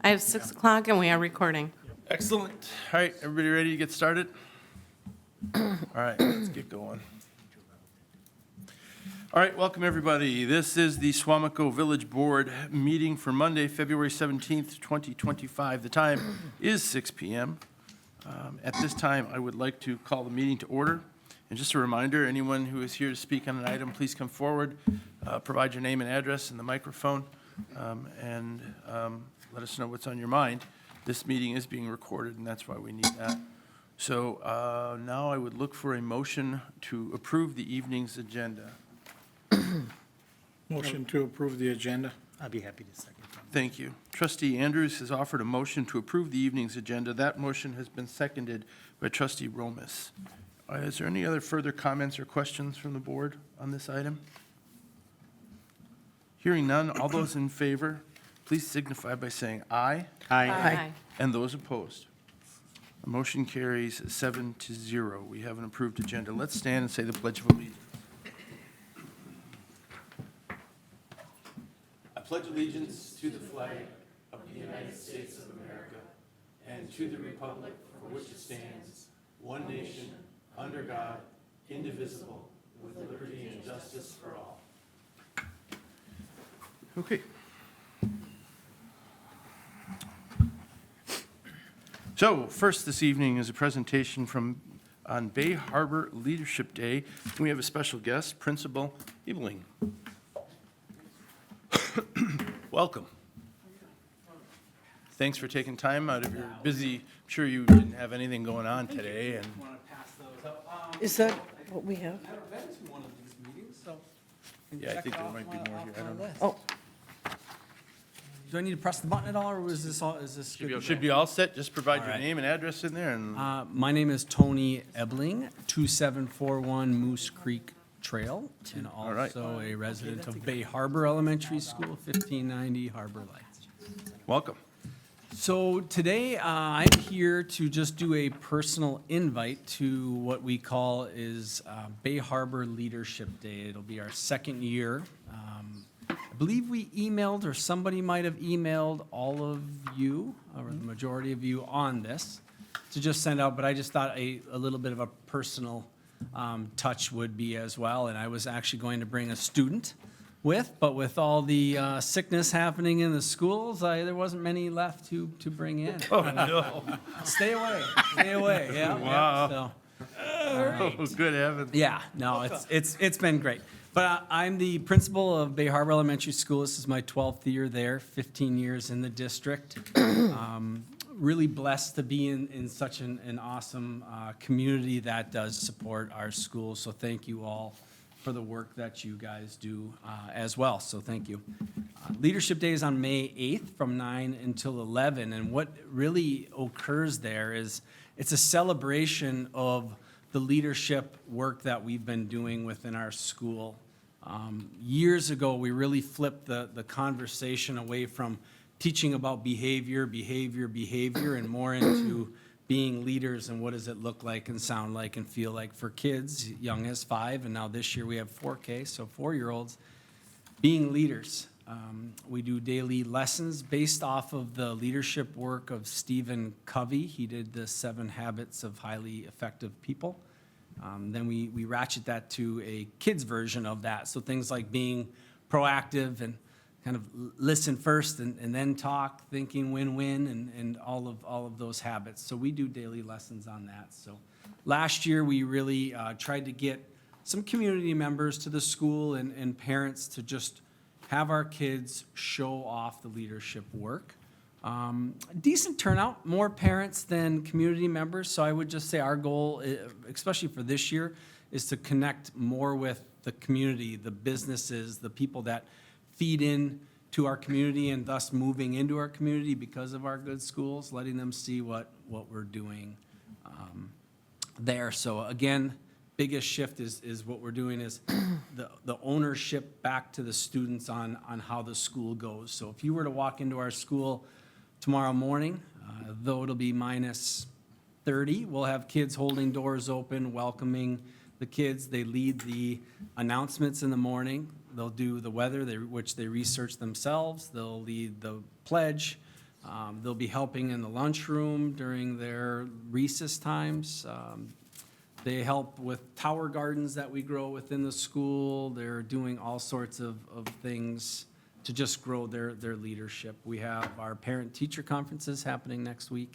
I have 6 o'clock and we are recording. Excellent. All right, everybody ready to get started? All right, let's get going. All right, welcome everybody. This is the Suamico Village Board meeting for Monday, February 17th, 2025. The time is 6 p.m. At this time, I would like to call the meeting to order. And just a reminder, anyone who is here to speak on an item, please come forward, provide your name and address in the microphone, and let us know what's on your mind. This meeting is being recorded, and that's why we need that. So now I would look for a motion to approve the evening's agenda. Motion to approve the agenda. I'd be happy to second. Thank you. Trustee Andrews has offered a motion to approve the evening's agenda. That motion has been seconded by Trustee Romas. Is there any other further comments or questions from the board on this item? Hearing none, all those in favor, please signify by saying aye. Aye. And those opposed? The motion carries 7-0. We have an approved agenda. Let's stand and say the Pledge of Allegiance. I pledge allegiance to the flag of the United States of America and to the republic for which it stands, one nation, under God, indivisible, with liberty and justice for all. Okay. So first this evening is a presentation on Bay Harbor Leadership Day. We have a special guest, Principal Ebling. Welcome. Thanks for taking time out of your busy, I'm sure you didn't have anything going on today. And Is that what we have? I've never been to one of these meetings, so. yeah, I think there might be more here. I don't know. Oh, Do I need to press the button at all, or is this all, is this good? Should be all set. Just provide All your right. name and address in there and My name is Tony Ebling, 2741 Moose Creek Trail, and right. also a resident of Bay Harbor Elementary School, 1590 Harbor Lights. welcome. So today, I'm here to just do a personal invite to what we call is Bay Harbor Leadership Day. It'll be our second year. I believe we emailed, or somebody might have emailed all of you, or the majority of you, on this to just send out, but I just thought a little bit of a personal touch would be as well. And I was actually going to bring a student but with all the sickness happening in the schools, there wasn't many left to bring in. Oh, no. Stay away, yeah. Wow. So, Oh, good heavens. yeah, no, it's been great. But I'm the principal of Bay Harbor Elementary School. This is my 12th year there, 15 years in the district. Really blessed to be in such an awesome community that does support our school. So thank you all for the work that you guys do as well. So thank you. Leadership Day is on May 8th from 9 until 11. And what really occurs there is it's a celebration of the leadership work that we've been doing within our school. Years ago, we really flipped the conversation away from teaching about behavior, and more into being leaders and what does it look like and sound like and feel like for kids young as 5, and now this year we have 4K, so 4-year-olds, being leaders. We do daily lessons based off of the leadership work of Stephen Covey. He did the 7 Habits of Highly Effective People. Then we ratchet that to a kid's version of that. So things like being proactive and kind of listen first and then talk, thinking win-win, and all of those habits. So we do daily lessons on that. So last year we really tried to get some community members to the school and parents to just have our kids show off the leadership work. Decent turnout, more parents than community members. So I would just say our goal, especially for this year, is to connect more with the community, the businesses, the people that feed in to our community and thus moving into our community because of our good schools, letting them see what we're doing there. So again, biggest shift is what we're doing is the ownership back to the students on how the school goes. So if you were to walk into our school tomorrow morning, though it'll be minus 30, we'll have kids holding doors open, welcoming the kids. They lead the announcements in the morning. They'll do the weather, which they research themselves. They'll lead the pledge. They'll be helping in the lunchroom during their recess times. They help with tower gardens that we grow within the school. They're doing all sorts of things to just grow their leadership. We have our parent-teacher conferences happening next week,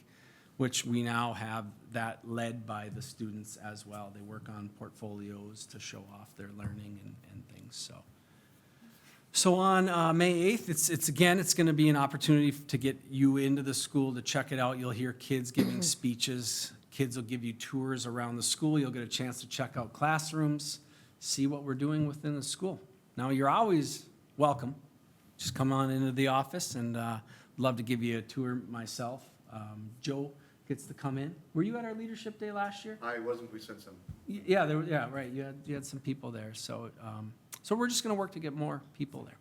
which we now have that led by the students as well. They work on portfolios to show off their learning and things, so. So on May 8th, it's going to be an opportunity to get you into the school to check it out. You'll hear kids giving speeches. Kids will give you tours around the school. You'll get a chance to check out classrooms, see what we're doing within the school. Now, you're always welcome. Just come on into the office, and love to give you a tour myself. Joe gets to come in. Were you at our leadership day last year? I wasn't, we sent some. Yeah, right. You had some people there. So we're just going to work to get more people there.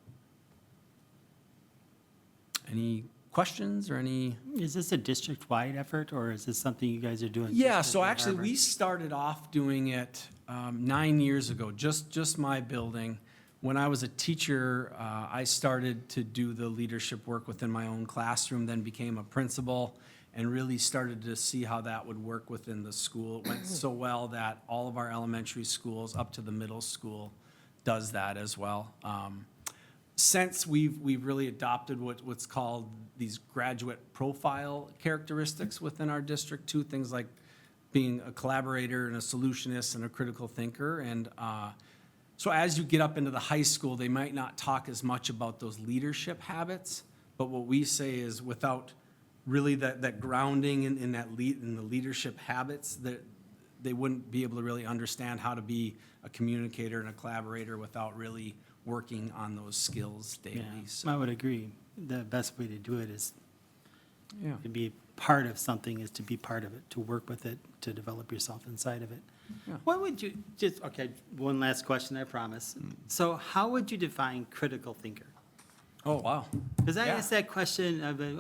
Any questions or any? Is this a district-wide effort, or is this something you guys are doing? Yeah, just so at actually, Harvard? we started off doing it 9 years ago, just my building. When I was a teacher, I started to do the leadership work within my own classroom, then became a principal, and really started to see how that would work within the school. It went so well that all of our elementary schools up to the middle school does that as well. Since we've really adopted what's called these graduate profile characteristics within our district too, things like being a collaborator and a solutionist and a critical thinker. And so as you get up into the high school, they might not talk as much about those leadership habits, but what we say is without really that grounding in the leadership habits, that they wouldn't be able to really understand how to be a communicator and a collaborator without really working on those skills daily. Yeah, So, I would agree. The best way to do it is yeah. to be part of something, is to be part of it, to work with it, to develop yourself inside of it. Yeah. What would you, just, okay, one last question, I promise. So how would you define critical thinker? Oh, wow. Because I Yeah. asked that question, I've been,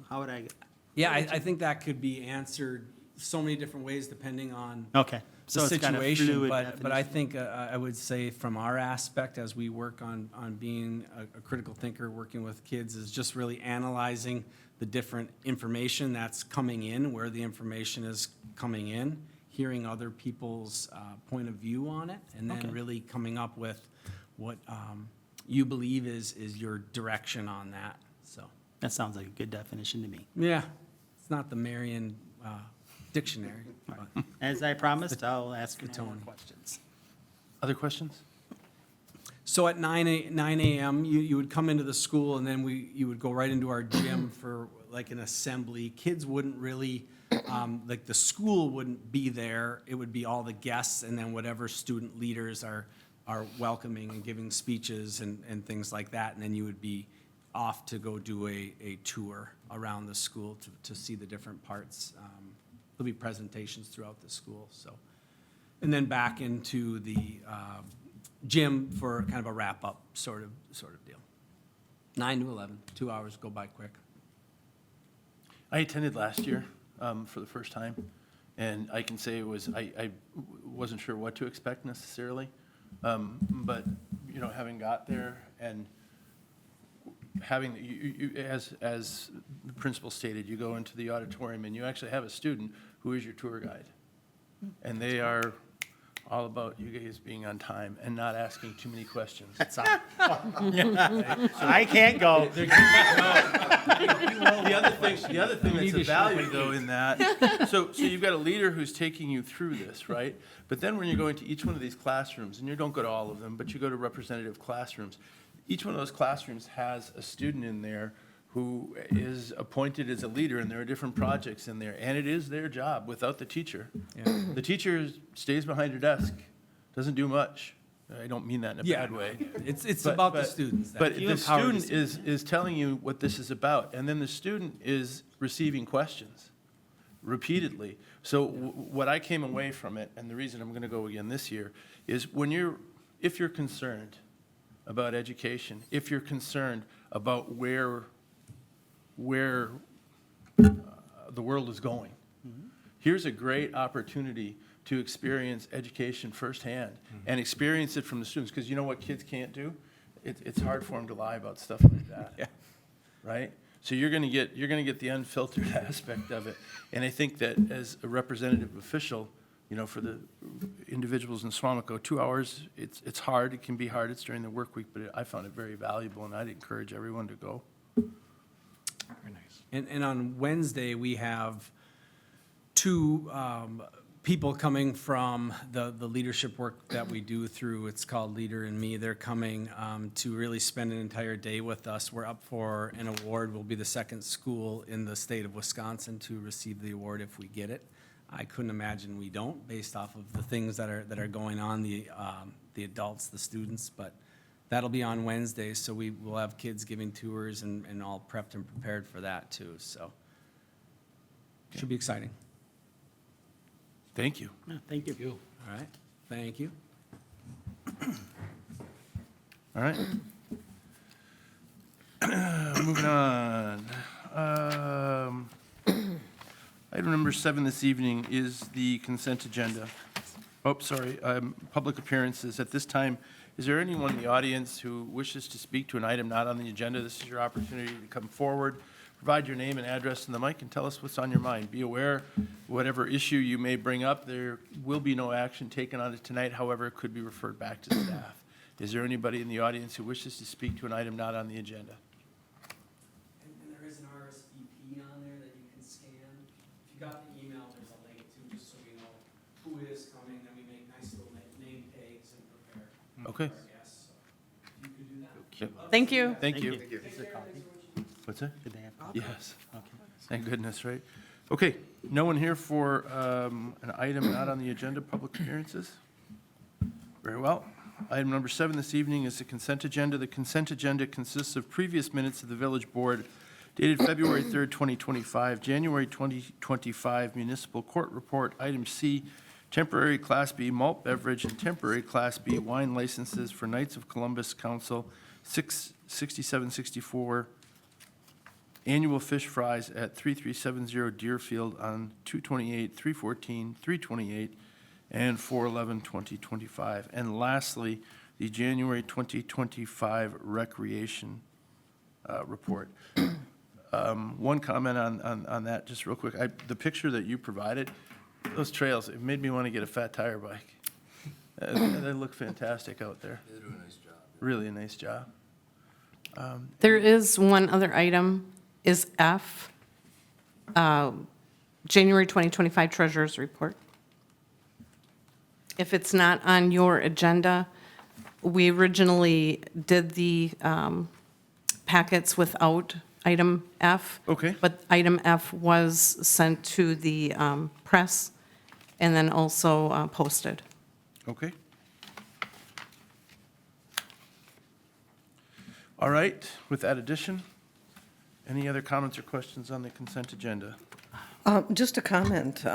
how would I? Yeah, I think that could be answered so many different ways depending on Okay, so the it's got a situation. fluid But I definition. think I would say from our aspect, as we work on being a critical thinker, working with kids, is just really analyzing the different information that's coming in, where the information is coming in, hearing other people's point of view on it, and then Okay. really coming up with what you believe is your direction on that. So, That sounds like a good definition to me. yeah, it's not the Merriam dictionary, but As I promised, I'll ask you the no more tone. questions. Other questions? So at 9 a.m., you would come into the school, and then you would go right into our gym for like an assembly. Kids wouldn't really, like the school wouldn't be there. It would be all the guests, and then whatever student leaders are welcoming and giving speeches and things like that. And then you would be off to go do a tour around the school to see the different parts. There'll be presentations throughout the school, so. And then back into the gym for kind of a wrap-up sort of deal. 9 to 11, 2 hours go by quick. I attended last year for the first time, and I can say it was, I wasn't sure what to expect necessarily, but, you know, having got there and having, as the principal stated, you go into the auditorium and you actually have a student who is your tour guide. And they are all about you guys being on time and not asking too many questions. I can't go. The other thing that's of value though in that, so you've got a leader who's taking you through this, right? But then when you go into each one of these classrooms, and you don't go to all of them, but you go to representative classrooms, each one of those classrooms has a student in there who is appointed as a leader, and there are different projects in there, and it is their job without the teacher. Yeah. The teacher stays behind her desk, doesn't do much. I don't mean that in a Yeah, bad way. It's But- about the but- students. But You the empower the student is telling you what this is about, and then the student is receiving questions repeatedly. So what I came away from it, and the reason I'm going to go again this year, is if you're concerned about education, if you're concerned about where the world is going, here's a great opportunity to experience education firsthand and experience it from the students. Because you know what kids can't do? It's hard for them to lie about stuff like that. Yeah. Right? So you're going to get the unfiltered aspect of it. And I think that as a representative official, you know, for the individuals in Suamico, 2 hours, it's hard. It can be hard. It's during the work week, but I found it very valuable, and I'd encourage everyone to go. Very nice. And on Wednesday, we have two people coming from the leadership work that we do through, it's called Leader and Me. They're coming to really spend an entire day with us. We're up for an award. We'll be the second school in the state of Wisconsin to receive the award if we get it. I couldn't imagine we don't, based off of the things that are going on, the adults, the students, but that'll be on Wednesday, so we will have kids giving tours and all prepped and prepared for that too, so. Should be exciting. Thank you. Yeah, thank you. All right, thank you. All right. Moving on. Item number 7 this evening is the consent agenda. Oh, sorry, public appearances. At this time, is there anyone in the audience who wishes to speak to an item not on the agenda? This is your opportunity to come forward, provide your name and address in the mic, and tell us what's on your mind. Be aware, whatever issue you may bring up, there will be no action taken on it tonight. However, it could be referred back to staff. Is there anybody in the audience who wishes to speak to an item not on the agenda? And there is an RSVP on there that you can scan. If you got the email, there's a link too, just so we know who is coming, then we make nice little name tags and prepare Okay. our guests. So if you could do that. Yep. Thank you. Thank you. Is there coffee? What's that? Did they have coffee? Yes. Okay. Thank goodness, right? Okay, no one here for an item not on the agenda, public appearances? Very well. Item number 7 this evening is the consent agenda. The consent agenda consists of previous minutes of the village board dated February 3rd, 2025, January 2025 municipal court report, item C, temporary Class B malt beverage and temporary Class B wine licenses for Knights of Columbus Council 66764, annual fish fries at 3370 Deerfield on 2/28, 3/14, 3/28, and 4/11/2025. And lastly, the January 2025 recreation report. One comment on that, just real quick. The picture that you provided, those trails, it made me want to get a fat tire bike. They look fantastic out there. They do a nice job. Really a nice job. There is one other item, is F, January 2025 Treasurer's Report. If it's not on your agenda, we originally did the packets without item F. Okay. But item F was sent to the press and then also posted. Okay. All right, with that addition, any other comments or questions on the consent agenda? Just a comment.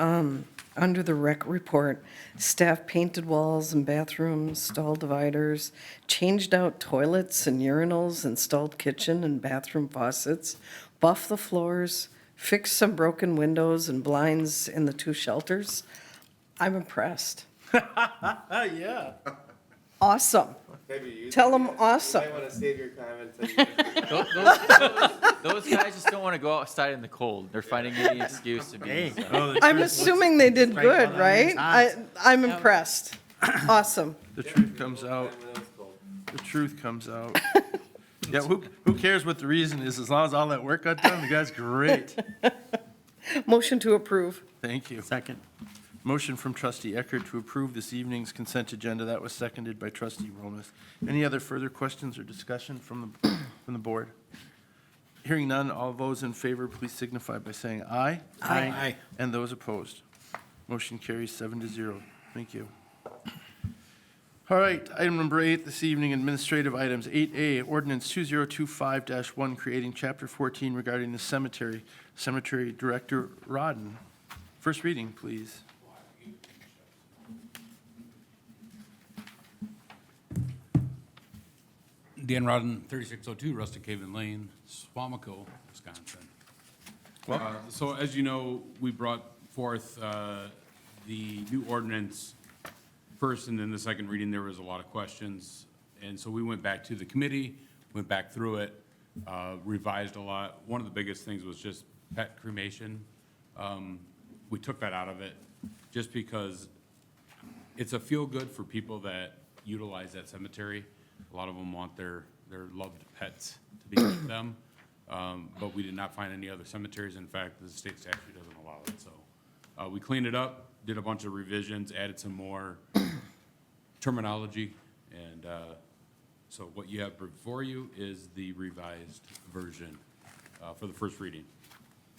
Under the rec report, staff painted walls and bathrooms, stall dividers, changed out toilets and urinals, installed kitchen and bathroom faucets, buffed the floors, fixed some broken windows and blinds in the 2 shelters. I'm impressed. Yeah. Awesome. Tell them awesome. You might want to save your comments. Those guys just don't want to go outside in the cold. They're finding any excuse to be Hey. inside. I'm assuming they did good, Right. right? Hot. I'm impressed. Awesome. The truth comes out. The truth comes out. Yeah, who cares what the reason is, as long as all that work got done, the guy's great. Motion to approve. Thank you. Second. Motion from trustee Eckert to approve this evening's consent agenda. That was seconded by trustee Romas. Any other further questions or discussion from the board? Hearing none, all those in favor, please signify by saying aye. Aye. And those opposed. Motion carries 7-0. Thank you. All right, item number 8 this evening, administrative items. 8A, ordinance 2025-1, creating chapter 14 regarding the cemetery. Cemetery Director Rodden. First reading, please. Dan Rodden, 3602 Rustic Haven Lane, Suamico, Wisconsin. So as you know, we brought forth the new ordinance first, and then the second reading, there was a lot of questions. And so we went back to the committee, went back through it, revised a lot. One of the biggest things was just pet cremation. We took that out of it just because it's a feel-good for people that utilize that cemetery. A lot of them want their loved pets to be with them. But we did not find any other cemeteries. In fact, the state statute doesn't allow it. So we cleaned it up, did a bunch of revisions, added some more terminology. And so what you have before you is the revised version for the first reading.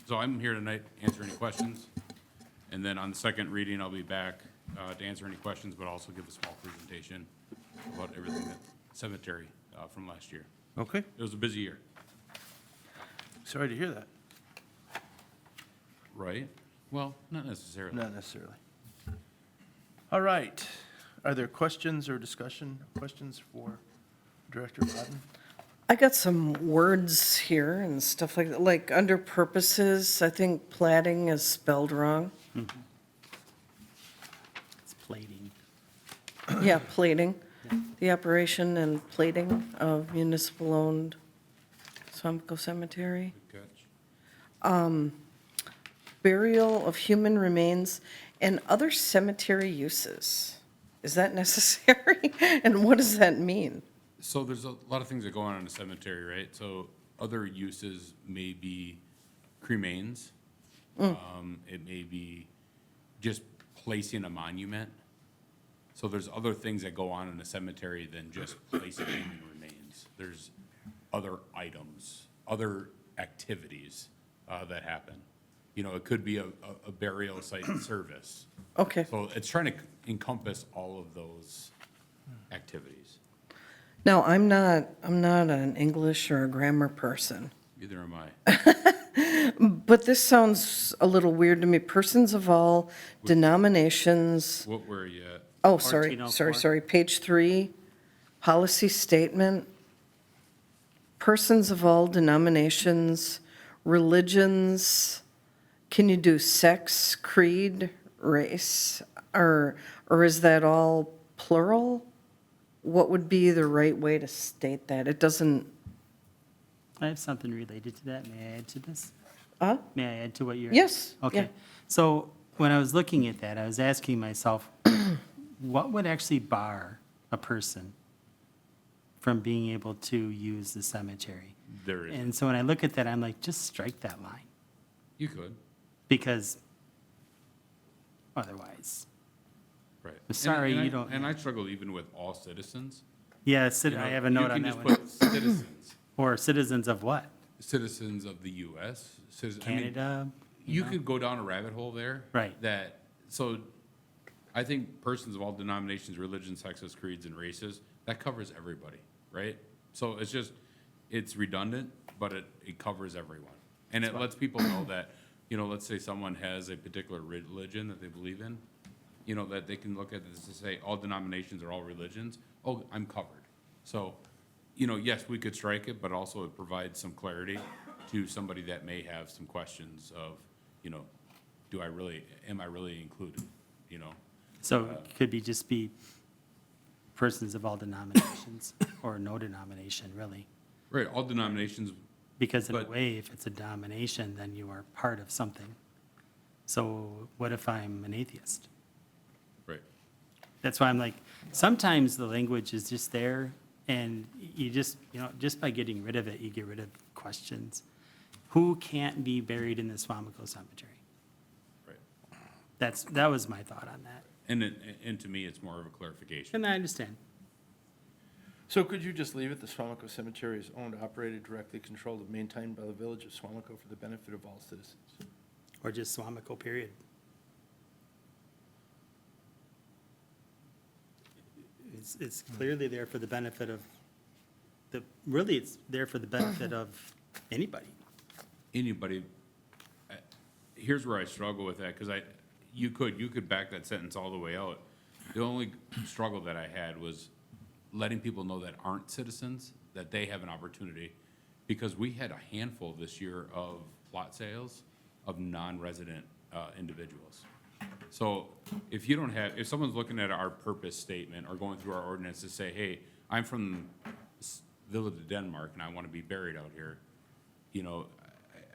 So I'm here tonight to answer any questions. And then on the second reading, I'll be back to answer any questions, but also give a small presentation about everything that cemetery from last year. Okay, It was a busy year, sorry to hear that. right? Well, not necessarily. Not necessarily. All right. Are there questions or questions for Director Bodden? I got some words here and stuff like that, like under purposes, I think plating is spelled wrong. It's plating. Yeah, plating, the operation and plating of municipal-owned Suamico Cemetery. Good catch. Burial of human remains and other cemetery uses. Is that necessary? And what does that mean? So there's a lot of things that go on in a cemetery, right? So other uses may be cremains. It may be just placing a monument. So there's other things that go on in a cemetery than just placing human remains. There's other items, other activities that happen. You know, it could be a burial site service. Okay, So it's trying to encompass all of those activities. now, I'm not an English or a grammar person, Neither am I. but this sounds a little weird to me. Persons of all denominations, What were you at? oh, sorry, 1404. page 3, policy statement. Persons of all denominations, religions, can you do sex, creed, race? Or is that all plural? What would be the right way to state that? It doesn't, I have something related to that. May I add to this? huh? May I add to what you're? Yes, yeah. Okay. So when I was looking at that, I was asking myself, what would actually bar a person from being able to use the cemetery? There is. And so when I look at that, I'm like, just strike that line, You could, because otherwise, right. Sorry, And you I- don't- And I struggle even with all citizens. yeah, You know, I have a note on that You can one. just put citizens, Or citizens of what? citizens of the US, I mean, Canada? you know? could go down a rabbit hole there. Right. That, so I think persons of all denominations, religions, sexes, creeds, and races, that covers everybody, right? So it's just, it's redundant, but it covers everyone. And it lets people know that, you know, let's say someone has a particular religion that they believe in, you know, that they can look at this and say, all denominations are all religions. Oh, I'm covered. So, you know, yes, we could strike it, but also it provides some clarity to somebody that may have some questions of, you know, am I really included, you know? So it could just be persons of all denominations, or no denomination, really. Right, all denominations, Because in a But- way, if it's a denomination, then you are part of something. So what if I'm an atheist? right. That's why I'm like, sometimes the language is just there, and you just, just by getting rid of it, you get rid of questions. Who can't be buried in the Suamico Cemetery? Right. That was my thought on that. And to me, it's more of a clarification. And I understand. So could you just leave it, the Suamico Cemetery is owned, operated, directly controlled, and maintained by the village of Suamico for the benefit of all citizens? Or just Suamico, period. It's clearly there for the benefit of, really, it's there for the benefit of anybody. Anybody, here's where I struggle with that, because you could back that sentence all the way out. The only struggle that I had was letting people know that aren't citizens, that they have an opportunity, because we had a handful this year of plot sales of non-resident individuals. So if someone's looking at our purpose statement or going through our ordinance to say, hey, I'm from Villa de Denmark and I want to be buried out here, you know,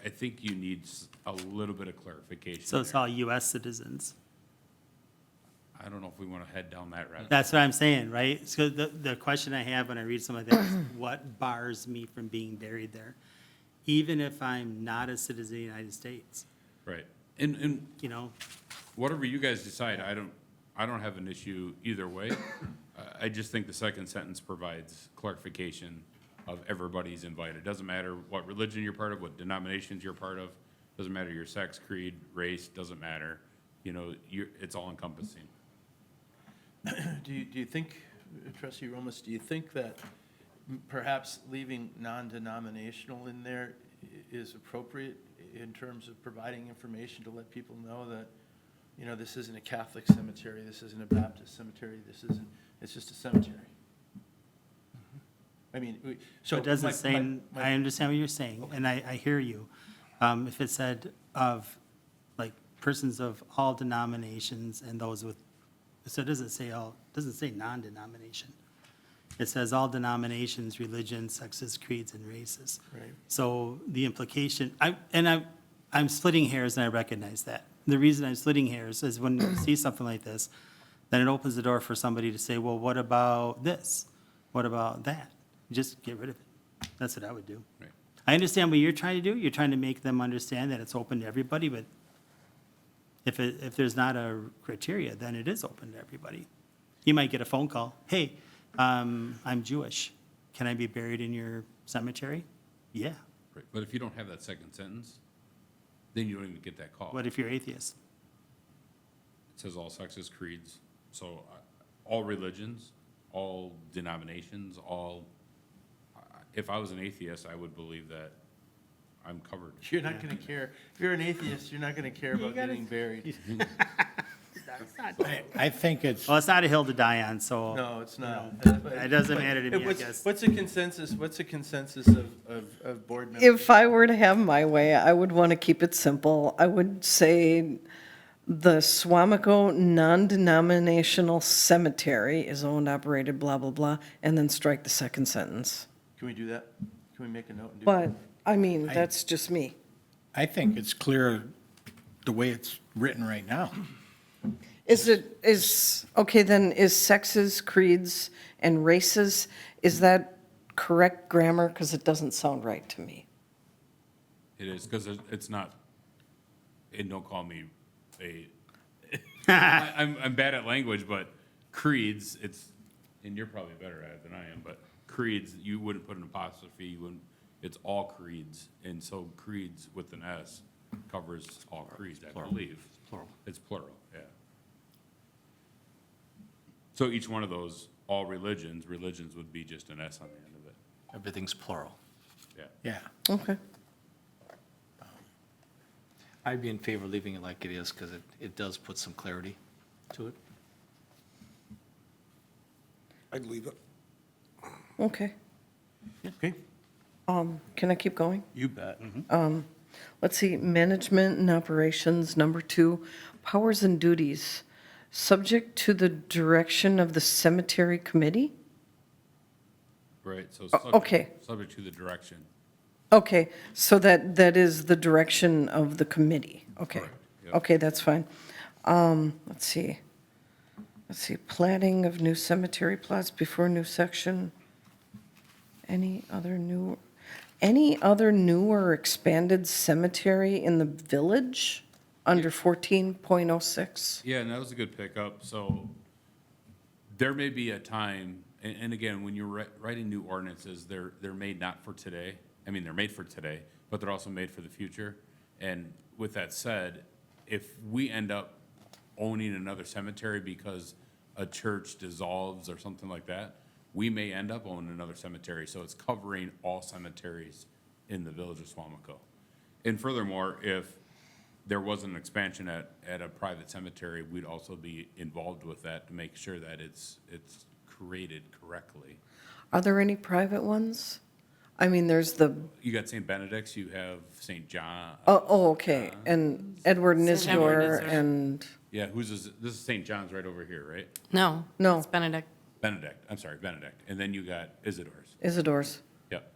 I think you need a little bit of clarification So it's there. all US citizens. I don't know if we want to head down that route. That's what I'm saying, right? So the question I have when I read some of that is, what bars me from being buried there? Even if I'm not a citizen of the United States, Right. And you know? whatever you guys decide, I don't have an issue either way. I just think the second sentence provides clarification of everybody's invited. Doesn't matter what religion you're part of, what denominations you're part of, doesn't matter your sex, creed, race, doesn't matter. You know, it's all encompassing. Do you think, Trustee Romas, do you think that perhaps leaving non-denominational in there is appropriate in terms of providing information to let people know that, you know, this isn't a Catholic cemetery, this isn't a Baptist cemetery, it's just a cemetery? I mean, so. It doesn't my- say, my- I understand what you're saying, and I hear you. If it said of, like, persons of all denominations and those with, so it doesn't say all, doesn't say non-denomination. It says all denominations, religions, sexes, creeds, and races. Right. So the implication, I'm splitting hairs and I recognize that. The reason I'm splitting hairs is when you see something like this, then it opens the door for somebody to say, well, what about this? What about that? Just get rid of it. That's what I would do. Right. I understand what you're trying to do. You're trying to make them understand that it's open to everybody, but if there's not a criteria, then it is open to everybody. You might get a phone call, hey, I'm Jewish. Can I be buried in your cemetery? Yeah. Right. But if you don't have that second sentence, then you don't even get that call. What if you're atheist? It says all sexes, creeds, so all religions, all denominations, if I was an atheist, I would believe that I'm covered. You're not gonna care, if you're an atheist, you're not gonna care about getting buried. I think it's, Well, it's not a hill to die on, so. No, it's not. It doesn't matter to me, I guess. What's a consensus of board members? If I were to have my way, I would want to keep it simple. I would say the Suamico non-denominational cemetery is owned, operated, blah, blah, blah, and then strike the second sentence. Can we do that? Can we make a note and do that? But, I mean, that's just me. I think it's clear the way it's written right now. Okay, then is sexes, creeds, and races, is that correct grammar? Because it doesn't sound right to me. It is, because it's not, and don't call me I'm bad at language, but creeds, and you're probably better at it than I am, but creeds, you wouldn't put an apostrophe, it's all creeds. And so creeds with an S covers all creeds, I believe. Plural. It's plural, yeah. So each one of those, all religions would be just an S on the end of it, Everything's plural. yeah. Yeah. Okay. I'd be in favor of leaving it like it is because it does put some clarity to it. I'd leave it. Okay. Okay, Can I keep going? you bet. Let's see, management and operations, number 2, powers and duties, subject to the direction of the cemetery committee? Right, so okay. subject to the direction. Okay, so that is the direction of the committee, okay. Correct, yep. Okay, that's fine. Let's see, platting of new cemetery plots before new section. Any other new or expanded cemetery in the village under 14.06? Yeah, and that was a good pickup. So there may be a time, and again, when you're writing new ordinances, they're made not for today. I mean, they're made for today, but they're also made for the future. And with that said, if we end up owning another cemetery because a church dissolves or something like that, we may end up owning another cemetery. So it's covering all cemeteries in the village of Suamico. And furthermore, if there was an expansion at a private cemetery, we'd also be involved with that to make sure that it's created correctly. Are there any private ones? I mean, there's the, You got St. Benedict's, you have St. John. okay, and Edward St. Edward Nisdor Nisdor. and, Yeah, this is St. John's right over here, right? No. No. It's Benedict. Benedict. And then you got Isidore's. Isidore's. Yep.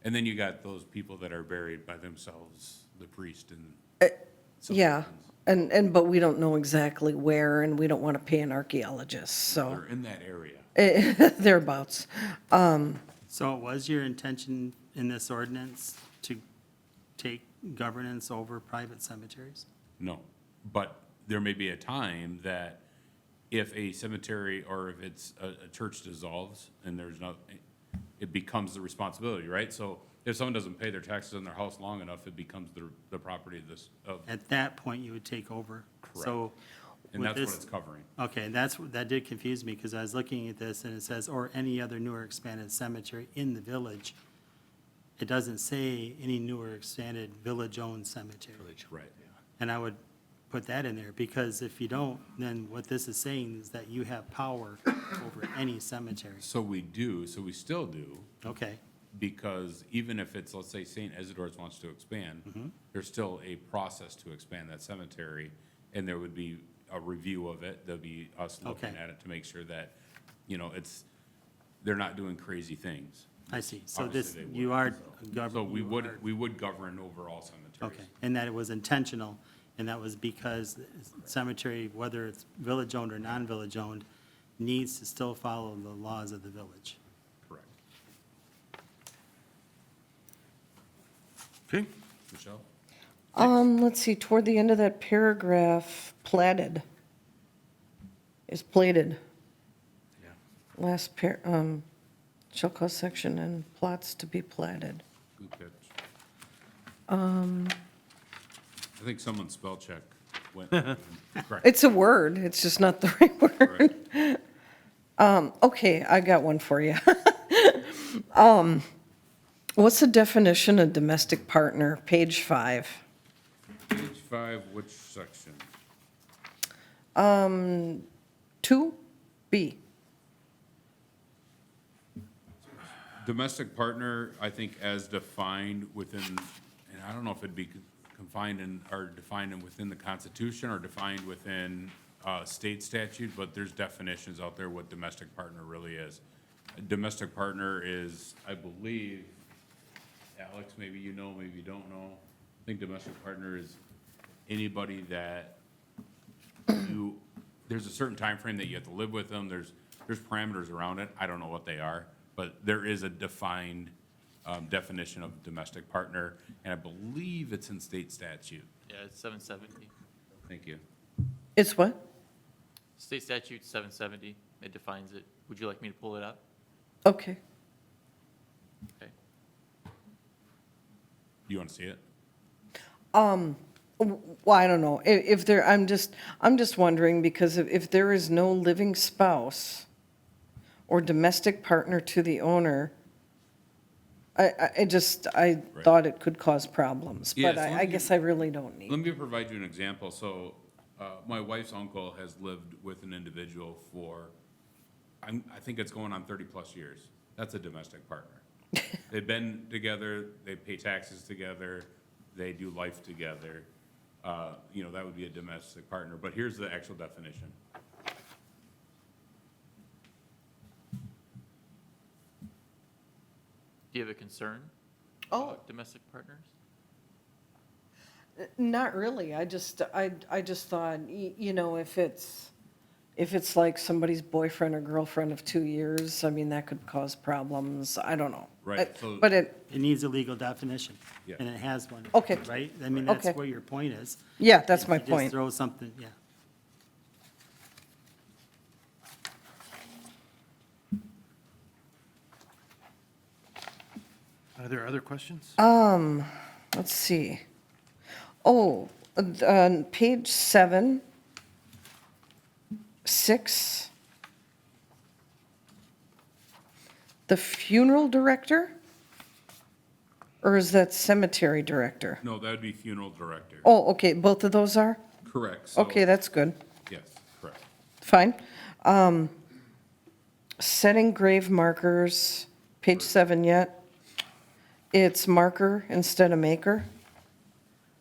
And then you got those people that are buried by themselves, the priest and. Yeah, but we don't know exactly where, and we don't want to pay an archaeologist, so They're in that area. thereabouts. So it was your intention in this ordinance to take governance over private cemeteries? No, but there may be a time that if a cemetery or if it's a church dissolves and there's no, it becomes the responsibility, right? So if someone doesn't pay their taxes on their house long enough, it becomes the property of this, of, At that point, you would take over? So and with that's what this- it's covering. Okay, that did confuse me, because I was looking at this, and it says, or any other newer expanded cemetery in the village. It doesn't say any newer expanded village-owned cemetery. Right. And I would put that in there, because if you don't, then what this is saying is that you have power over any cemetery. So we still do, Okay, because even if it's, let's say, St. Isidore's wants to expand, there's still a process to expand that cemetery, and there would be a review of it. There'll be us looking Okay. at it to make sure that, they're not doing crazy things. I see. So Obviously, this, they you would. are So governing. we would govern over all cemeteries. Okay, and that it was intentional, and that was because the cemetery, whether it's village-owned or non-village-owned, needs to still follow the laws of the village. Correct. Okay, Michelle? Let's see, toward the end of that paragraph, platted is plated. Yeah. Last shall cause section and plots to be platted. Good catch. I think someone's spell check went correct. It's a word, it's just not the right word. Okay, I got one for you. What's the definition of domestic partner? Page 5. Page 5, which section? 2B. Domestic partner, I think as defined within, and I don't know if it'd be confined in, or defined within the Constitution or defined within state statute, but there's definitions out there what domestic partner really is. A domestic partner is, I believe, Alex, maybe you know, maybe you don't know. I think domestic partner is anybody that you, there's a certain time frame that you have to live with them. There's parameters around it. I don't know what they are, but there is a defined definition of domestic partner, and I believe it's in state statute. Yeah, it's 770. Thank you. It's what? State statute 770, it defines it. Would you like me to pull it up? Okay. Okay. You want to see it? Well, I don't know. If there, I'm just wondering, because if there is no living spouse or domestic partner to the owner, I thought it could cause problems, Yeah, but so let I me- guess I really don't need. Let me provide you an example. So, my wife's uncle has lived with an individual for, I think it's going on 30-plus years. That's a domestic partner. They've been together, they pay taxes together, they do life together. That would be a domestic partner. But here's the actual definition. Do you have a concern Oh. about domestic partners? Not really. I just thought, if it's like somebody's boyfriend or girlfriend of 2 years, I mean, that could cause problems. I don't know. Right, so- But it, It needs a legal definition. Yeah. And it has one. Okay. Right? I mean, that's Okay. what your point is. yeah, that's my If you point. Just throw something, yeah. are there other questions? Let's see. Oh, on page 7, 6. The funeral director? Or is that cemetery director? No, that would be funeral director. Oh, okay, both of those are? Correct. So- Okay, that's good. Yes, correct. Fine. Setting grave markers, page 7 yet. It's marker instead of maker.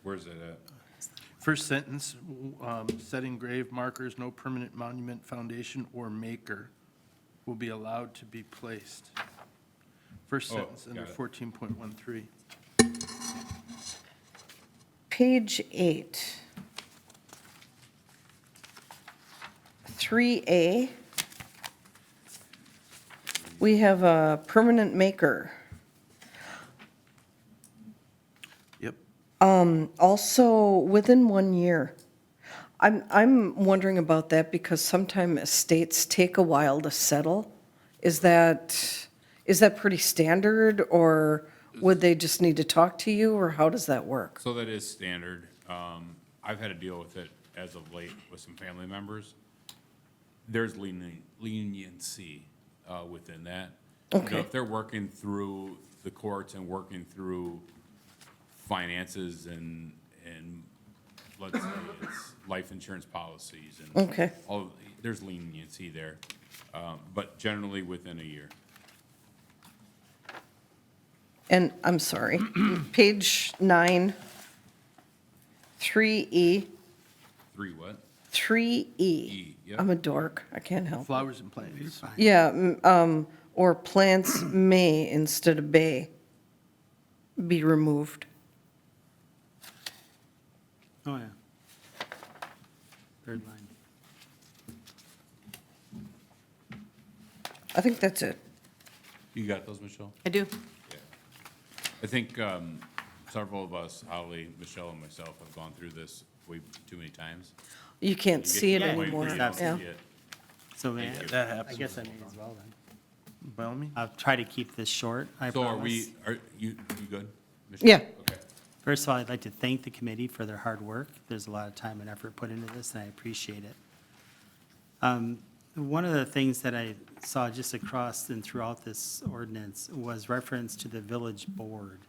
Where's it at? First sentence, setting grave markers, no permanent monument, foundation, or maker will be allowed to be placed. First Oh, sentence under got it. 14.13. Page 8. 3A. We have a permanent maker. Yep. Also, within 1 year. I'm wondering about that because sometimes estates take a while to settle. Is that pretty standard, or would they just need to talk to you, or how does that work? So that is standard. I've had to deal with it as of late with some family members. There's leniency within that. You know, Okay. if they're working through the courts and working through finances and let's say it's life insurance policies and Okay. all, there's leniency there, but generally within a year. And I'm sorry, page 9, 3E, Three what? 3E. yep. I'm a dork, I can't help it. Flowers and plants. Yeah, or plants may instead of may be removed. Oh, yeah. Third line. I think that's it. You got those, Michelle? I do. Yeah. I think several of us, Holly, Michelle, and myself, have gone through this way too many times. You can't You get see it to the point anymore, where you don't yeah. see it. So may Thank you. That I happens. guess I may as well then. By all means. I'll try to keep this short, I So promise. are you good? Michelle? Yeah. Okay. First of all, I'd like to thank the committee for their hard work. There's a lot of time and effort put into this, and I appreciate it. One of the things that I saw just across and throughout this ordinance was reference to the village board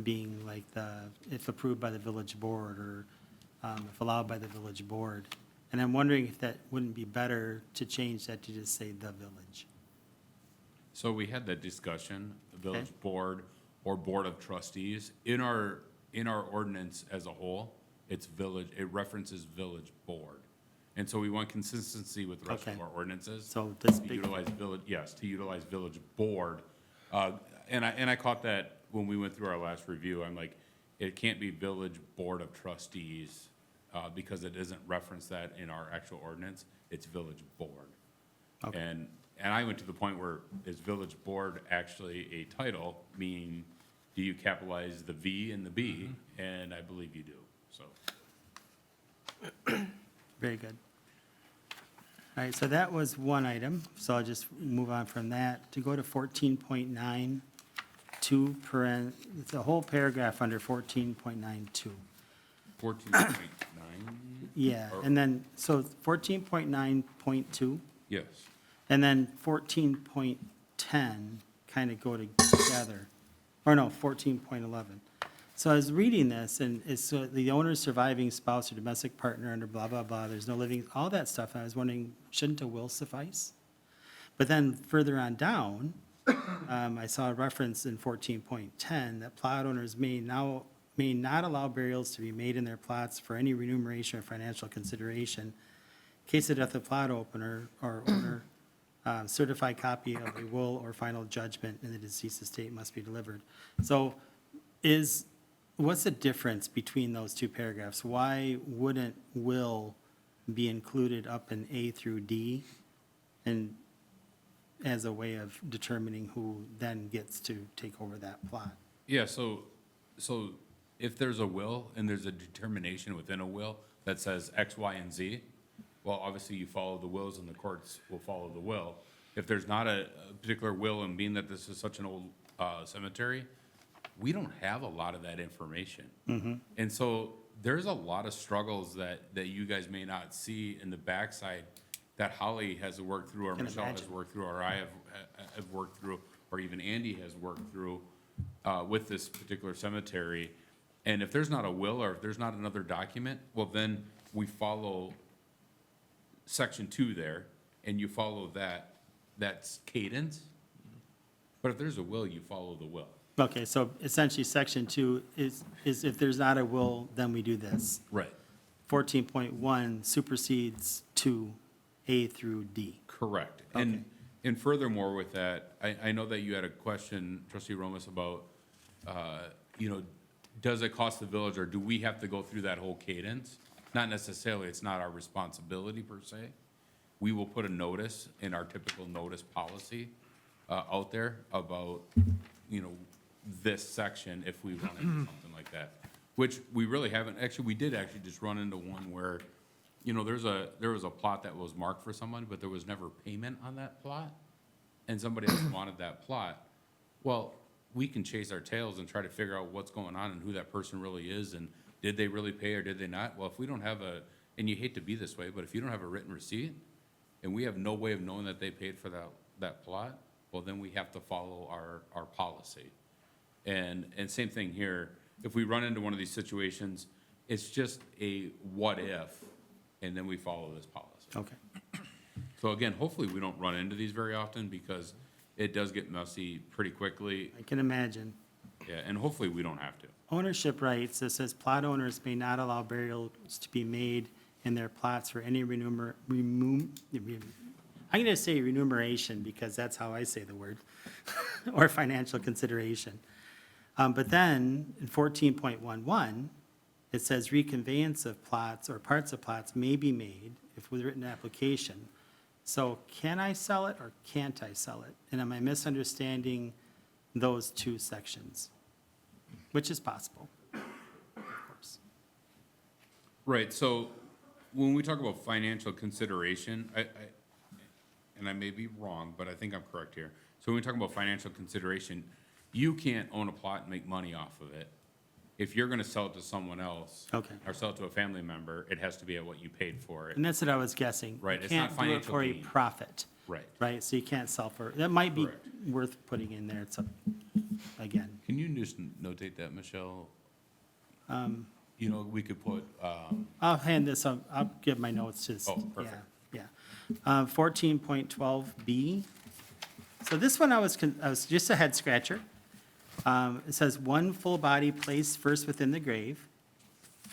being like if approved by the village board or if allowed by the village board. And I'm wondering if that wouldn't be better to change that to just say the village. So we had that discussion, the village Okay. board or board of trustees. In our ordinance as a whole, it's village, it references village board. And so we want consistency with the rest of Okay. our ordinances. So this To big- utilize village, yes, to utilize village board. And I caught that when we went through our last review. I'm like, it can't be village board of trustees because it doesn't reference that in our actual ordinance. It's village board. Okay. And I went to the point where is village board actually a title, meaning do you capitalize the V and the B? And I believe you do, so. Very good. All right, so that was one item, so I'll just move on from that to go to 14.9, it's a whole paragraph under 14.92. 14.9, Yeah, Or- and then, so 14.9.2, yes. and then 14.10 kind of go together. Or no, 14.11. So I was reading this, and it's the owner's surviving spouse or domestic partner under blah, blah, blah, there's no living, all that stuff, and I was wondering, shouldn't a will suffice? But then further on down, I saw a reference in 14.10 that plot owners may not allow burials to be made in their plots for any remuneration or financial consideration. In case of death of plot owner, certified copy of a will or final judgment in the deceased estate must be delivered. So what's the difference between those two paragraphs? Why wouldn't will be included up in A through D and as a way of determining who then gets to take over that plot? Yeah, so if there's a will and there's a determination within a will that says X, Y, and Z, well, obviously you follow the wills and the courts will follow the will. If there's not a particular will, and being that this is such an old cemetery, we don't have a lot of that information. And so there's a lot of struggles that you guys may not see in the backside that Holly has worked through, or Can Michelle has imagine. worked through, or I have worked through, or even Andy has worked through with this particular cemetery. And if there's not a will, or if there's not another document, well, then we follow section 2 there, and you follow that's cadence. But if there's a will, you follow the will. Okay, so essentially, section 2 is if there's not a will, then we do this. Right. 14.1 supersedes 2, A through D. Correct. Okay. And furthermore with that, I know that you had a question, trustee Romas, about, does it cost the village, or do we have to go through that whole cadence? Not necessarily, it's not our responsibility per se. We will put a notice in our typical notice policy out there about, this section if we run into something like that. Which we really haven't, actually, we did actually just run into one where, there was a plot that was marked for someone, but there was never payment on that plot. And somebody else wanted that plot. Well, we can chase our tails and try to figure out what's going on and who that person really is, and did they really pay or did they not? Well, if we don't have and you hate to be this way, but if you don't have a written receipt, and we have no way of knowing that they paid for that plot, well, then we have to follow our policy. And same thing here, if we run into one of these situations, it's just a what if, and then we follow this policy. Okay. So again, hopefully we don't run into these very often, because it does get messy pretty quickly. I can imagine. Yeah, and hopefully we don't have to. Ownership rights, it says plot owners may not allow burials to be made in their plots for any I'm going to say remuneration because that's how I say the word, or financial consideration. But then in 14.11, it says reconveyance of plots or parts of plots may be made if with written application. So can I sell it or can't I sell it? And am I misunderstanding those two sections? Which is possible, of course. Right, so when we talk about financial consideration, and I may be wrong, but I think I'm correct here. So when we talk about financial consideration, you can't own a plot and make money off of it. If you're gonna sell it to someone else. Okay. Or sell it to a family member, it has to be at what you paid for it. And that's what I was guessing. Right, You it's not can't do it financial for a gain. profit. Right. Right, so you can't sell for, that might be Correct. worth putting in there, it's up, again. Can you just notate that, Michelle? We could put, I'll hand this, I'll give my notes to. Oh, perfect. Yeah. 14.12B. So this one I was just a head scratcher. It says one full body placed first within the grave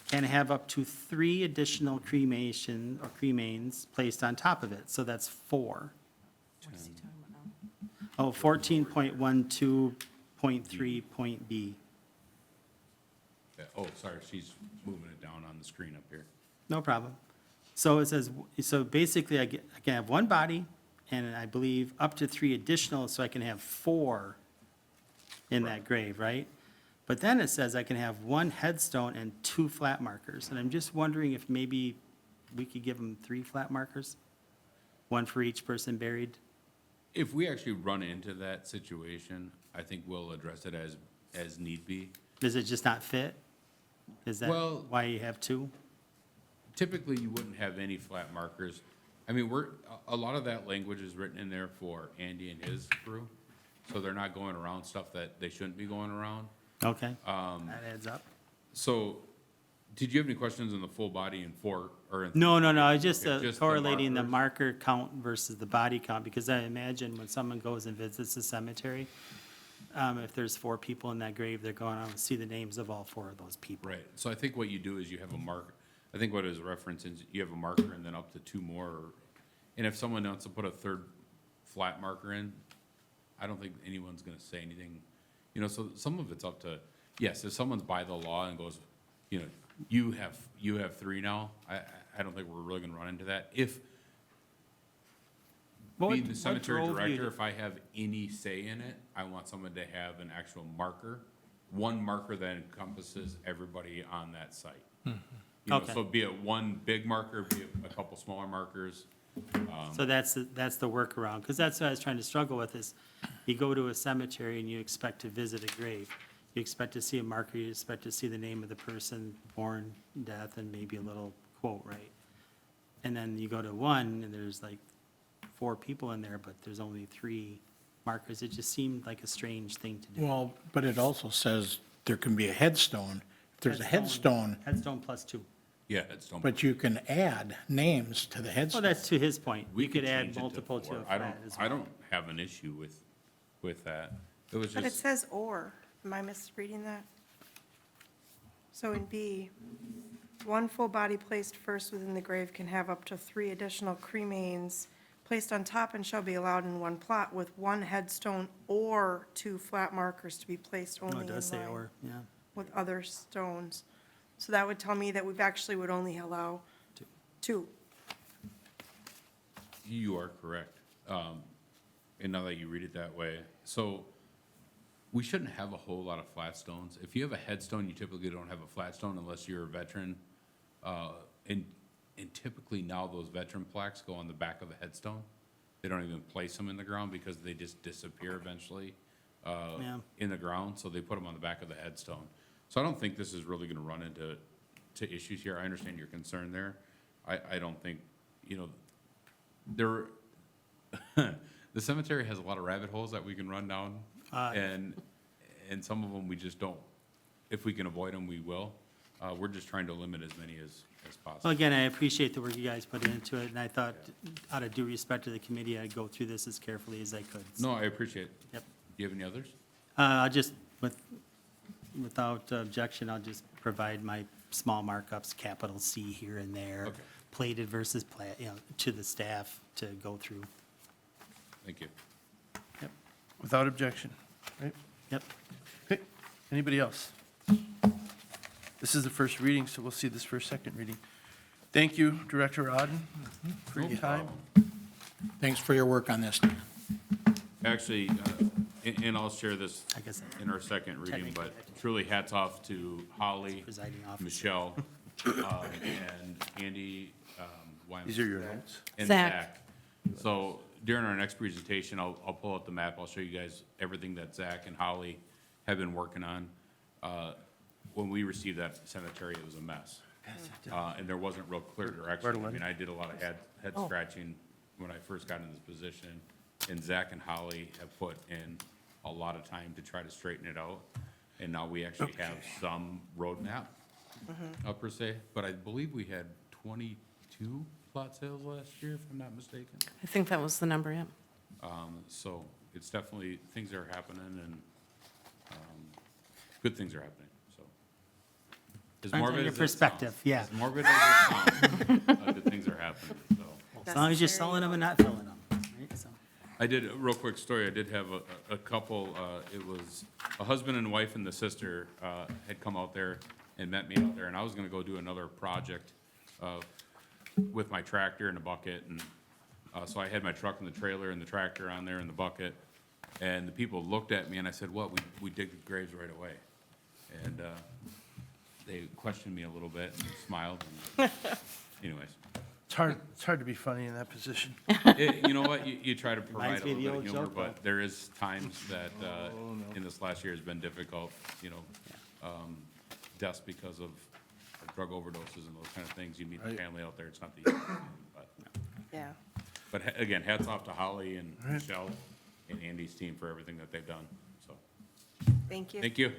can have up to 3 additional cremation or cremains placed on top of it. So that's 4. What is he talking about now? Oh, 14.12.3 point B. sorry, she's moving it down on the screen up here. No problem. So it says, so basically I can have one body and I believe up to 3 additional, so I can have 4 in that grave, right? But then it says I can have 1 headstone and 2 flat markers. And I'm just wondering if maybe we could give them 3 flat markers? 1 for each person buried? If we actually run into that situation, I think we'll address it as need be. Does it just not fit? Is that Well- why you have 2? Typically, you wouldn't have any flat markers. I mean, a lot of that language is written in there for Andy and his crew, so they're not going around stuff that they shouldn't be going around. Okay, that adds up. So, did you have any questions on the full body and No, I was just Okay, just the correlating the markers. marker count versus the body count, because I imagine when someone goes and visits the cemetery, if there's 4 people in that grave, they're going to see the names of all 4 of those people. Right, so I think what you do is you have a mark, I think what is referenced is you have a marker and then up to 2 more. And if someone wants to put a 3rd flat marker in, I don't think anyone's gonna say anything. So some of it's up to, yes, if someone's by the law and goes, you have 3 now, I don't think we're really gonna run into that. If, being the cemetery director, if I have any say in it, I want someone to have an actual marker, 1 marker that encompasses everybody on that site. Okay. So be it 1 big marker, be it a couple smaller markers. So that's the workaround, because that's what I was trying to struggle with, is you go to a cemetery and you expect to visit a grave. You expect to see a marker, you expect to see the name of the person, born, death, and maybe a little quote, right? And then you go to one, and there's like 4 people in there, but there's only 3 markers. It just seemed like a strange thing to do. Well, but it also says there can be a headstone. If there's a headstone, Headstone plus 2. Yeah, it's don't. but you can add names to the Well, headstone. that's to his point. We You could change add it to multiple to 4. a I flat as well. I don't have an issue with that. It was But it just, says or. Am I misreading that? So in B, 1 full body placed first within the grave can have up to 3 additional cremains placed on top and shall be allowed in one plot with one headstone or 2 flat markers to be placed Oh, only it in does say line or, yeah. with other stones. So that would tell me that we've actually would only allow 2. You are correct. And now that you read it that way, so we shouldn't have a whole lot of flat stones. If you have a headstone, you typically don't have a flat stone unless you're a veteran. And typically now those veteran plaques go on the back of the headstone. They don't even place them in the ground because they just disappear eventually Yeah. in the ground, so they put them on the back of the headstone. So I don't think this is really gonna run into issues here. I understand your concern there. I don't think, you know, there, the cemetery has a lot of rabbit holes that we can run down, and some of them we just don't, if we can avoid them, we will. We're just trying to limit as many as Well, possible. again, I appreciate the work you guys put into it, and I thought, out of due respect to the committee, I'd go through this as carefully as I could. No, I appreciate it. Yep. Do you have any others? I'll just, without objection, I'll just provide my small markups, capital C here and there, Okay. plated versus to the staff to go through. Thank you. Yep, Without objection, right? yep. Okay, anybody else? This is the first reading, so we'll see this for a second reading. Thank you, Director Odden, for your time. Thanks for your work on this. Actually, and I'll share this I guess in our second reading, technically but I can- truly hats off to Holly, Presiding officer. Michelle, and Andy, Wyman. These are your notes. And Zach. Zach. So during our next presentation, I'll pull out the map. I'll show you guys everything that Zach and Holly have been working on. When we received that cemetery, it was a mess. And there wasn't real clear direction. I mean, I did a lot of head scratching when I first got in this position. And Zach and Holly have put in a lot of time to try to straighten it out. And now we actually have some roadmap, per se. But I believe we had 22 plot sales last year, if I'm not mistaken. I think that was the number, yeah. So it's definitely, things are happening and good things are happening, so. As Depends on morbid your as it perspective, sounds- yeah. As morbid as it sounds, good things are happening, so. As long as you're selling them and not filling them, right, so. I did, a real quick story, I did have a couple, it was a husband and wife and the sister had come out there and met me out there, and I was gonna go do another project with my tractor and a bucket, and so I had my truck and the trailer and the tractor on there and the bucket, and the people looked at me and I said, "What, we dig the graves right away?" And they questioned me a little bit and smiled, and anyways. It's hard to be funny in that position. You know what, you try to provide Reminds a me of the little bit of old humor, joke, but there is times that, in this last year has been difficult, you know, deaths because of drug overdoses and those kind of things. You meet the Right. family out there, it's not the easiest thing, Yeah. but again, hats off to Holly and Michelle and Andy's team for everything that they've done, so, Thank you. thank you.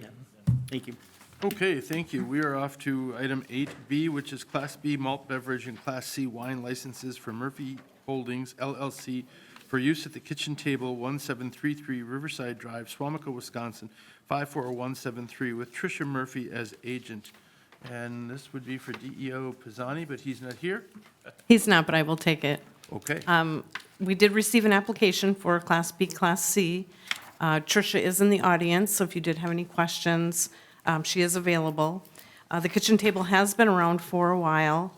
Thank you. Okay, thank you. We are off to item 8B, which is Class B malt beverage and Class C wine licenses for Murphy Holdings LLC for use at the kitchen table 1733 Riverside Drive, Suamico, Wisconsin, 54173, with Tricia Murphy as agent. And this would be for DEO Pisani, but he's not here? He's not, but I will take it. Okay. We did receive an application for Class B, Class C. Tricia is in the audience, so if you did have any questions, she is available. The kitchen table has been around for a while.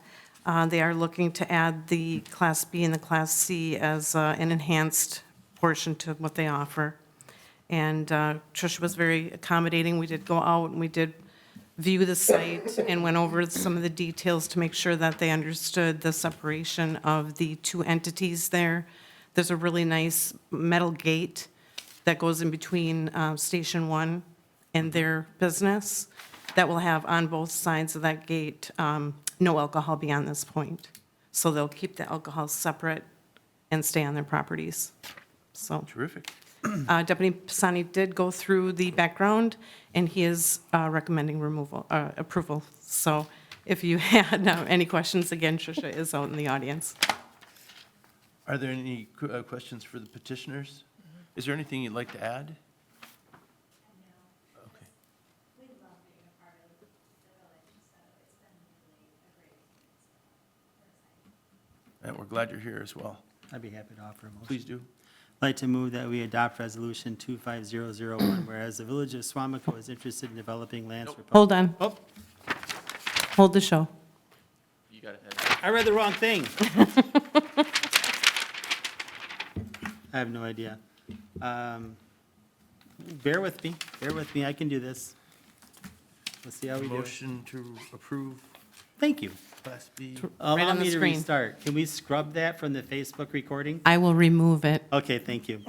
They are looking to add the Class B and the Class C as an enhanced portion to what they offer. And Tricia was very accommodating. We did go out and we did view the site and went over some of the details to make sure that they understood the separation of the two entities there. There's a really nice metal gate that goes in between Station 1 and their business that will have on both sides of that gate, no alcohol beyond this point. So they'll keep the alcohol separate and stay on their properties. So Terrific. Deputy Pisani did go through the background, and he is recommending approval. So if you had any questions, again, Tricia is out in the audience. Are there any questions for the petitioners? Is there anything you'd like to add? Okay. We love being a part of the village, so it's been really a great experience for us. And we're glad you're here as well. I'd be happy to offer a motion. Please do. I'd like to move that we adopt Resolution 25001, whereas the Village of Suamico is interested in developing lands for. Hold on. Oh, Hold the show. You got ahead. I read the wrong thing. I have no idea. Bear with me, I can do this. Let's see how we do. Motion to approve Thank you. Class B. Allow on the me to screen. restart. Can we scrub that from the Facebook recording? I will remove it. Okay, thank you.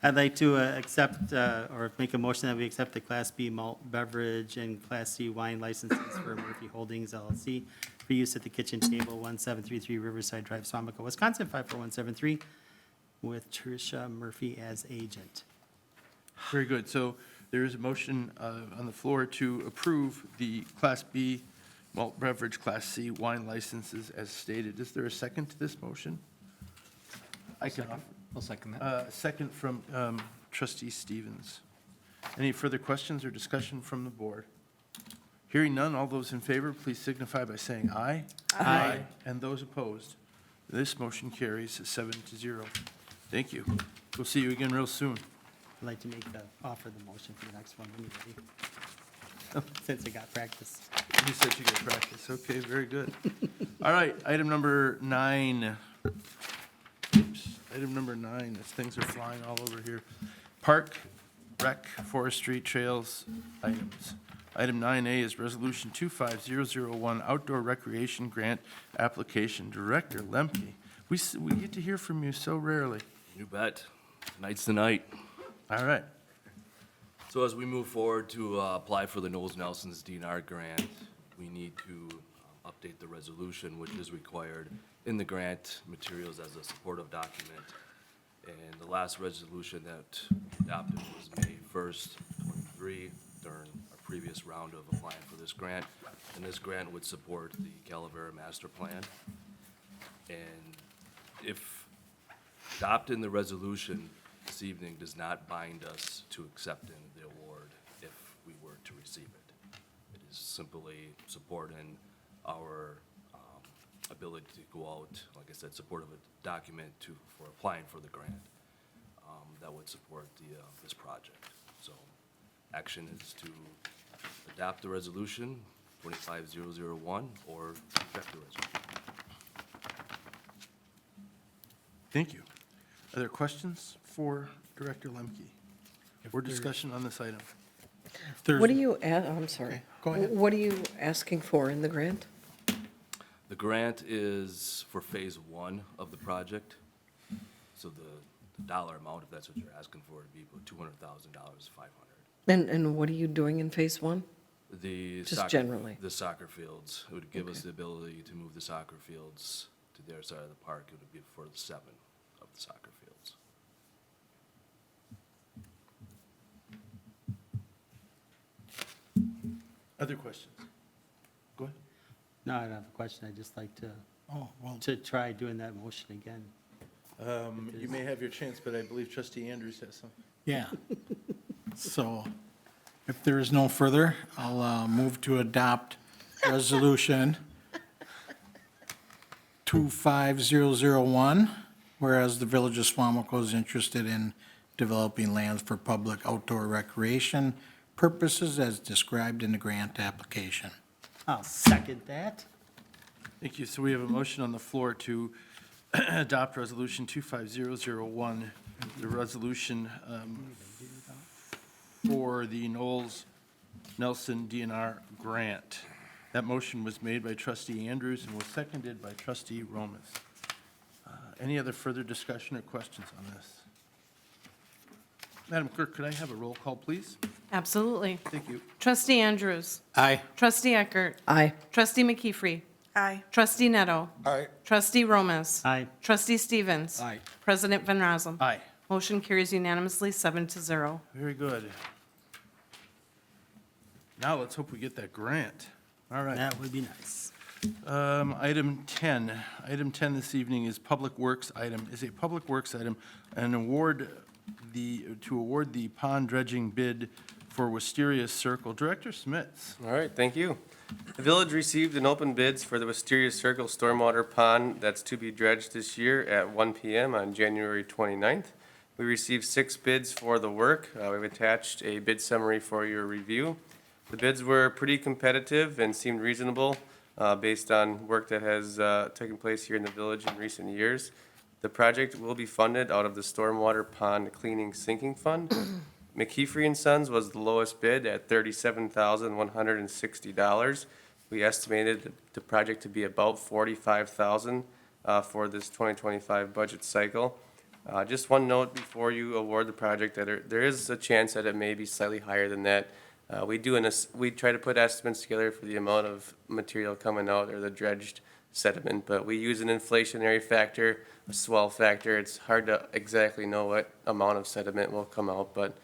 I'd like to accept, or make a motion that we accept the Class B malt beverage and Class C wine licenses for Murphy Holdings LLC for use at the kitchen table, 1733 Riverside Drive, Suamico, Wisconsin, 54173, with Tricia Murphy as agent. Very good. So there is a motion on the floor to approve the Class B malt beverage, Class C wine licenses as stated. Is there a second to this motion? I can offer. I'll second that. Second from trustee Stevens. Any further questions or discussion from the board? Hearing none, all those in favor, please signify by saying aye. Aye. And those opposed? This motion carries 7-0. Thank you. We'll see you again real soon. I'd like to offer the motion for the next one when you're ready. Since I got practice. You said you could practice. Okay, very good. All right, item number 9. Oops, item number 9, as things are flying all over here. Park, rec, forestry, trails items. Item 9A is Resolution 25001, Outdoor Recreation Grant Application. Director Lemke, we get to hear from you so rarely. You bet. Tonight's the night. All right. So as we move forward to apply for the Knowles Nelson's DNR grant, we need to update the resolution, which is required in the grant materials as a supportive document. And the last resolution that we adopted was May 1st, 23, during our previous round of applying for this grant. And this grant would support the Calavera Master Plan. And if adopting the resolution this evening does not bind us to accepting the award if we were to receive it. It is simply supporting our ability to go out, like I said, support of a document for applying for the grant that would support this project. So action is to adopt the resolution 25001 or reject the resolution. Thank you. Are there questions for Director Lemke or discussion on this item? What are you, I'm sorry. Okay, go ahead. What are you asking for in the grant? The grant is for phase 1 of the project. So the dollar amount, if that's what you're asking for, would be about $200,000, $500. And what are you doing in phase 1? Just generally. The soccer fields. It would give us the ability to move the soccer fields to their side of the park. It would be for the 7 of the soccer fields. Other questions? Go ahead. No, I don't have a question. I'd just like to, Oh, well, to try doing that motion again. You may have your chance, but I believe trustee Andrews has some. yeah. So if there is no further, I'll move to adopt Resolution 25001, whereas the Village of Suamico is interested in developing lands for public outdoor recreation purposes as described in the grant application. I'll second that. Thank you. So we have a motion on the floor to adopt Resolution 25001, the resolution for the Knowles Nelson DNR grant. That motion was made by trustee Andrews and was seconded by trustee Romas. Any other further discussion or questions on this? Madam Clerk, could I have a roll call, please? Absolutely. Thank you. Trustee Andrews. Aye. Trustee Eckert. Aye. Trustee McKeefery. Aye. Trustee Neto. Aye. Trustee Romas. Aye. Trustee Stevens. Aye. President Van Rossum. Aye. Motion carries unanimously, 7-0. Very good. Now let's hope we get that grant. All right. That would be nice. Item 10. Item 10 this evening is Public Works item, is a Public Works item, to award the pond dredging bid for Wisteria Circle. Director Smits. All right, thank you. The village received an open bids for the Wisteria Circle Stormwater Pond that's to be dredged this year at 1 PM on January 29th. We received 6 bids for the work. We've attached a bid summary for your review. The bids were pretty competitive and seemed reasonable based on work that has taken place here in the village in recent years. The project will be funded out of the Stormwater Pond Cleaning Sinking Fund. McKeefery and Sons was the lowest bid at $37,160. We estimated the project to be about $45,000 for this 2025 budget cycle. Just one note before you award the project, that there is a chance that it may be slightly higher than that. We try to put estimates together for the amount of material coming out or the dredged sediment, but we use an inflationary factor, a swell factor. It's hard to exactly know what amount of sediment will come out, but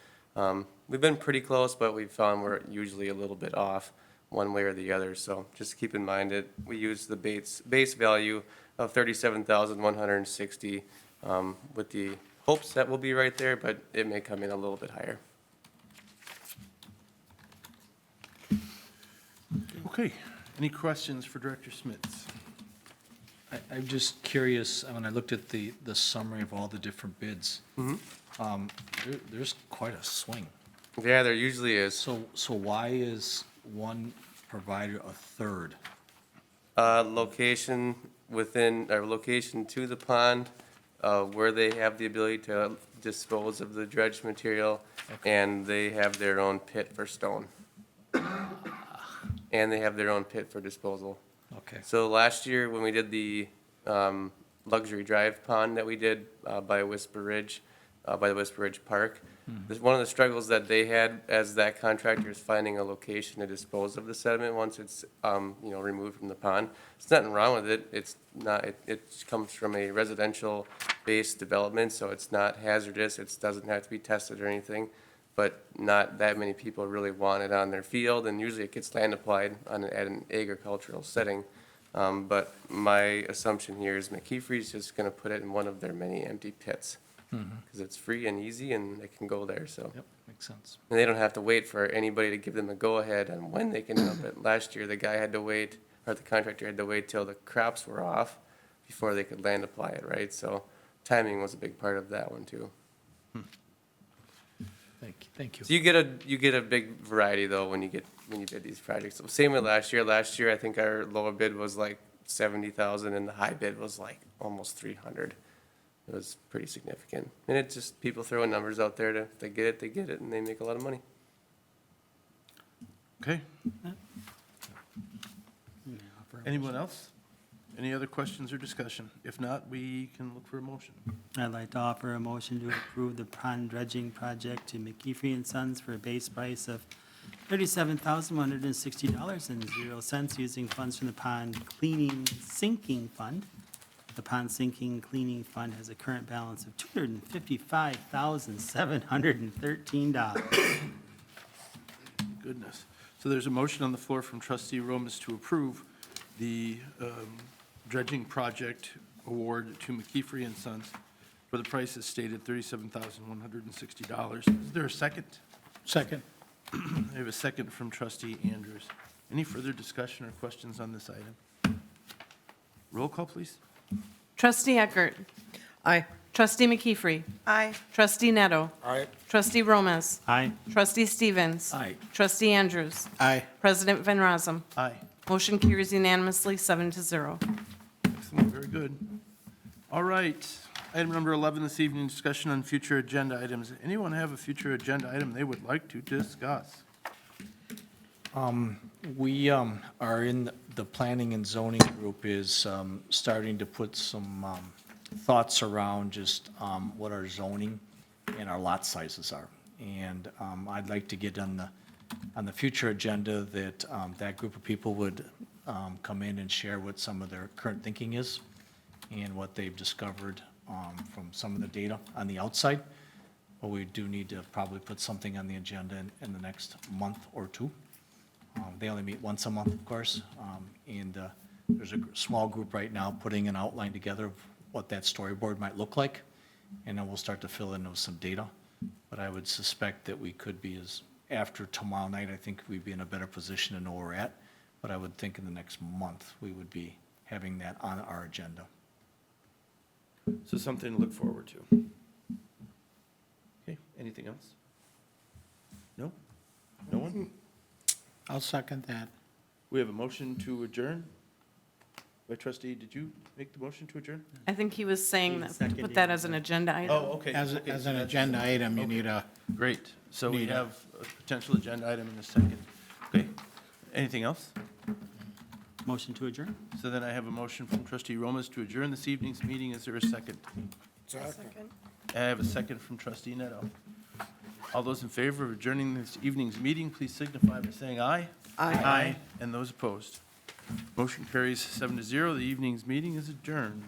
we've been pretty close, but we've found we're usually a little bit off one way or the other. So just keep in mind that we use the base value of $37,160 with the hopes that we'll be right there, but it may come in a little bit higher. Okay, any questions for Director Smits? I'm just curious, when I looked at the summary of all the different bids, there's quite a swing. Yeah, there usually is. So why is one provider a third? Location within, or location to the pond, where they have the ability to dispose of the dredged material, and they have their own pit for stone. And they have their own pit for disposal. Okay. So last year, when we did the luxury drive pond that we did by Whisper Ridge, by the Whisper Ridge Park, one of the struggles that they had as that contractor is finding a location to dispose of the sediment once it's removed from the pond. There's nothing wrong with it. It's not. It comes from a residential-based development, so it's not hazardous. It doesn't have to be tested or anything. But not that many people really want it on their field, and usually it gets land applied at an agricultural setting. But my assumption here is McKeefery's just going to put it in one of their many empty pits because it's free and easy, and they can go there. So Yep, makes sense. and they don't have to wait for anybody to give them a go-ahead on when they can dump it. Last year, the guy had to wait, or the contractor had to wait till the crops were off before they could land apply it, right? So timing was a big part of that one too. Thank you. So you get a big variety though when you bid these projects. So same with last year. Last year, I think our lower bid was like 70,000 and the high bid was like almost 300. It was pretty significant. And it's just people throwing numbers out there if they get it, and they make a lot of money. Okay. Anyone else? Any other questions or discussion? If not, we can look for a motion. I'd like to offer a motion to approve the pond dredging project to McKeefery and Sons for a base price of $37,160.00 using funds from the pond cleaning sinking fund. The pond sinking cleaning fund has a current balance of $255,713. Goodness. So there's a motion on the floor from trustee Romas to approve the dredging project award to McKeefery and Sons for the price as stated, $37,160. Is there a second? Second. I have a second from trustee Andrews. Any further discussion or questions on this item? Roll call, please. Trustee Eckert. Aye. Trustee McKeefery. Aye. Trustee Neto. Aye. Trustee Romas. Aye. Trustee Stevens. Aye. Trustee Andrews. Aye. President Van Rossum. Aye. Motion carries unanimously, 7-0. Excellent, very good. All right, item number 11 this evening, discussion on future agenda items. Anyone have a future agenda item they would like to discuss? We are in, the planning and zoning group is starting to put some thoughts around just what our zoning and our lot sizes are. And I'd like to get on the future agenda that that group of people would come in and share what some of their current thinking is and what they've discovered from some of the data on the outside. But we do need to probably put something on the agenda in the next month or two. They only meet once a month, of course, and there's a small group right now putting an outline together of what that storyboard might look like, and then we'll start to fill in with some data. But I would suspect that we could be after tomorrow night, I think we'd be in a better position to know where we're at. But I would think in the next month, we would be having that on our agenda. So something to look forward to. Okay, anything else? No? No one? I'll second that. We have a motion to adjourn. By trustee, did you make the motion to adjourn? I think he was saying He that, was to put seconding that it. as an agenda item. Oh, okay. As, okay, as so an that's- agenda item, you need a, Great, so we Need a- have a potential agenda item in a second. Okay, anything else? Motion to adjourn? So then I have a motion from trustee Romas to adjourn this evening's meeting. Is there a second? Second. I have a second from trustee Neto. All those in favor of adjourning this evening's meeting, please signify by saying aye. Aye. And those opposed. Motion carries 7-0. The evening's meeting is adjourned.